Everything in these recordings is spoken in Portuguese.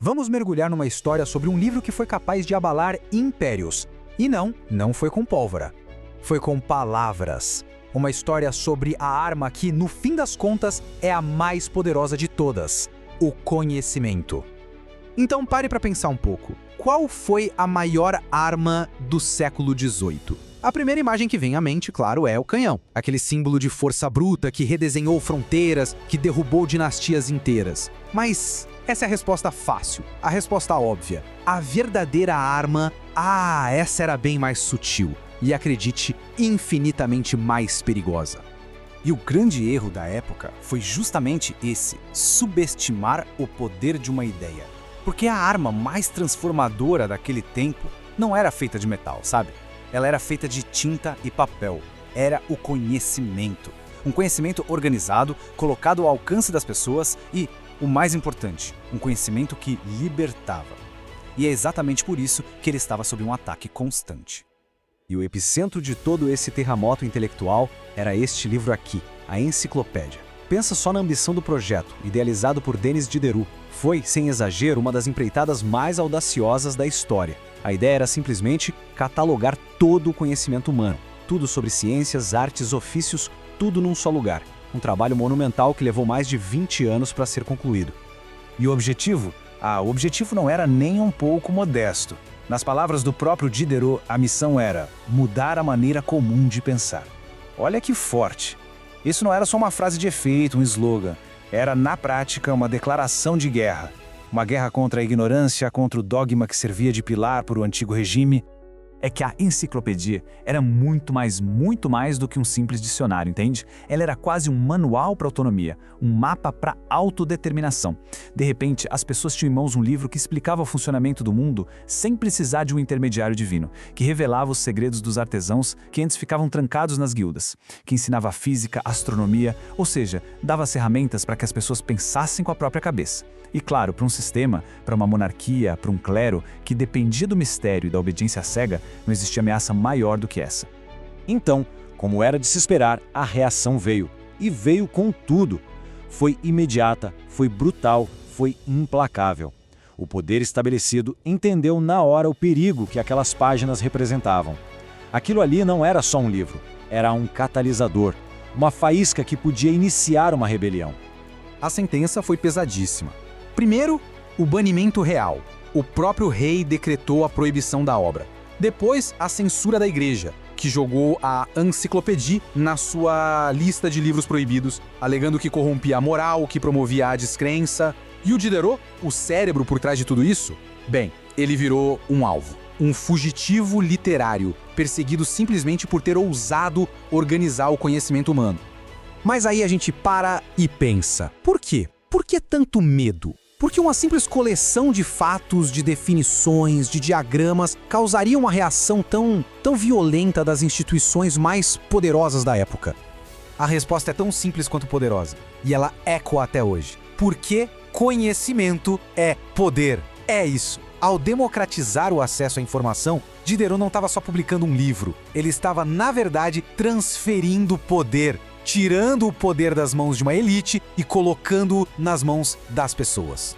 Vamos mergulhar numa história sobre um livro que foi capaz de abalar impérios. E não foi com pólvora. Foi com palavras. Uma história sobre a arma que, no fim das contas, é a mais poderosa de todas: o conhecimento. Então pare para pensar um pouco. Qual foi a maior arma do século XVIII? A primeira imagem que vem à mente, claro, é o canhão. Aquele símbolo de força bruta que redesenhou fronteiras, que derrubou dinastias inteiras. Mas essa é a resposta fácil, a resposta óbvia. A verdadeira arma, essa era bem mais sutil. E acredite, infinitamente mais perigosa. E o grande erro da época foi justamente esse: subestimar o poder de uma ideia. Porque a arma mais transformadora daquele tempo não era feita de metal, sabe? Ela era feita de tinta e papel. Era o conhecimento. Um conhecimento organizado, colocado ao alcance das pessoas e, o mais importante, um conhecimento que libertava. E é exatamente por isso que ele estava sob um ataque constante. E o epicentro de todo esse terremoto intelectual era este livro aqui, a Enciclopédia. Pensa só na ambição do projeto, idealizado por Denis Diderot. Foi, sem exagero, uma das empreitadas mais audaciosas da história. A ideia era simplesmente catalogar todo o conhecimento humano. Tudo sobre ciências, artes, ofícios, tudo num só lugar. Um trabalho monumental que levou mais de 20 anos para ser concluído. E o objetivo? O objetivo não era nem um pouco modesto. Nas palavras do próprio Diderot, a missão era mudar a maneira comum de pensar. Olha que forte! Isso não era só uma frase de efeito, um slogan. Era, na prática, uma declaração de guerra. Uma guerra contra a ignorância, contra o dogma que servia de pilar para o antigo regime. É que a enciclopédia era muito mais do que um simples dicionário, entende? Ela era quase um manual para autonomia, um mapa para autodeterminação. De repente, as pessoas tinham em mãos um livro que explicava o funcionamento do mundo sem precisar de um intermediário divino, que revelava os segredos dos artesãos que antes ficavam trancados nas guildas, que ensinava física, astronomia, ou seja, dava as ferramentas para que as pessoas pensassem com a própria cabeça. E claro, para um sistema, para uma monarquia, para um clero que dependia do mistério e da obediência cega, não existia ameaça maior do que essa. Então, como era de se esperar, a reação veio. E veio com tudo. Foi imediata, foi brutal, foi implacável. O poder estabelecido entendeu na hora o perigo que aquelas páginas representavam. Aquilo ali não era só um livro, era um catalisador, uma faísca que podia iniciar uma rebelião. A sentença foi pesadíssima. Primeiro, o banimento real. O próprio rei decretou a proibição da obra. Depois, a censura da igreja, que jogou a Enciclopédia na sua lista de livros proibidos, alegando que corrompia a moral, que promovia a descrença. E o Diderot, o cérebro por trás de tudo isso? Bem, ele virou um alvo. Um fugitivo literário, perseguido simplesmente por ter ousado organizar o conhecimento humano. Mas aí a gente para e pensa. Por quê? Por que tanto medo? Porque uma simples coleção de fatos, de definições, de diagramas causaria uma reação tão violenta das instituições mais poderosas da época? A resposta é tão simples quanto poderosa, e ela ecoa até hoje. Porque conhecimento é poder. É isso. Ao democratizar o acesso à informação, Diderot não estava só publicando um livro, ele estava, na verdade, transferindo poder, tirando o poder das mãos de uma elite e colocando-o nas mãos das pessoas.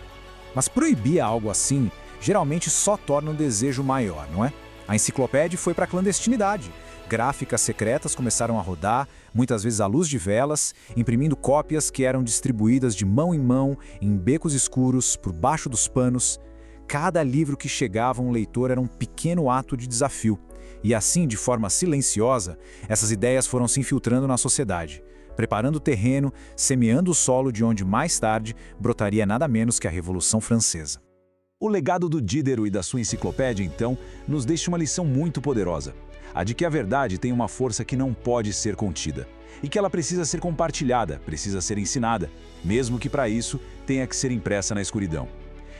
Mas proibir algo assim, geralmente só torna um desejo maior, não é? A enciclopédia foi para a clandestinidade. Gráficas secretas começaram a rodar, muitas vezes à luz de velas, imprimindo cópias que eram distribuídas de mão em mão, em becos escuros, por baixo dos panos. Cada livro que chegava a um leitor era um pequeno ato de desafio. E assim, de forma silenciosa, essas ideias foram se infiltrando na sociedade, preparando o terreno, semeando o solo de onde mais tarde brotaria nada menos que a Revolução Francesa. O legado do Diderot e da sua enciclopédia, então, nos deixa uma lição muito poderosa. A de que a verdade tem uma força que não pode ser contida. E que ela precisa ser compartilhada, precisa ser ensinada, mesmo que para isso tenha que ser impressa na escuridão.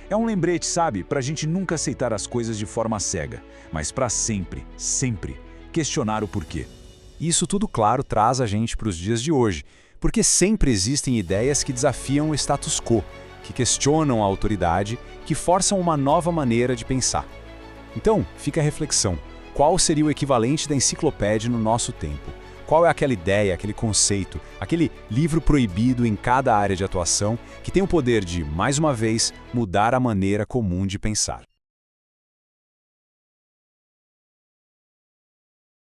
É um lembrete, sabe, para a gente nunca aceitar as coisas de forma cega, mas para sempre, sempre, questionar o porquê. Isso tudo, claro, traz a gente para os dias de hoje, porque sempre existem ideias que desafiam o status quo, que questionam a autoridade, que forçam uma nova maneira de pensar. Então, fica a reflexão. Qual seria o equivalente da enciclopédia no nosso tempo? Qual é aquela ideia, aquele conceito, aquele livro proibido em cada área de atuação que tem o poder de, mais uma vez, mudar a maneira comum de pensar?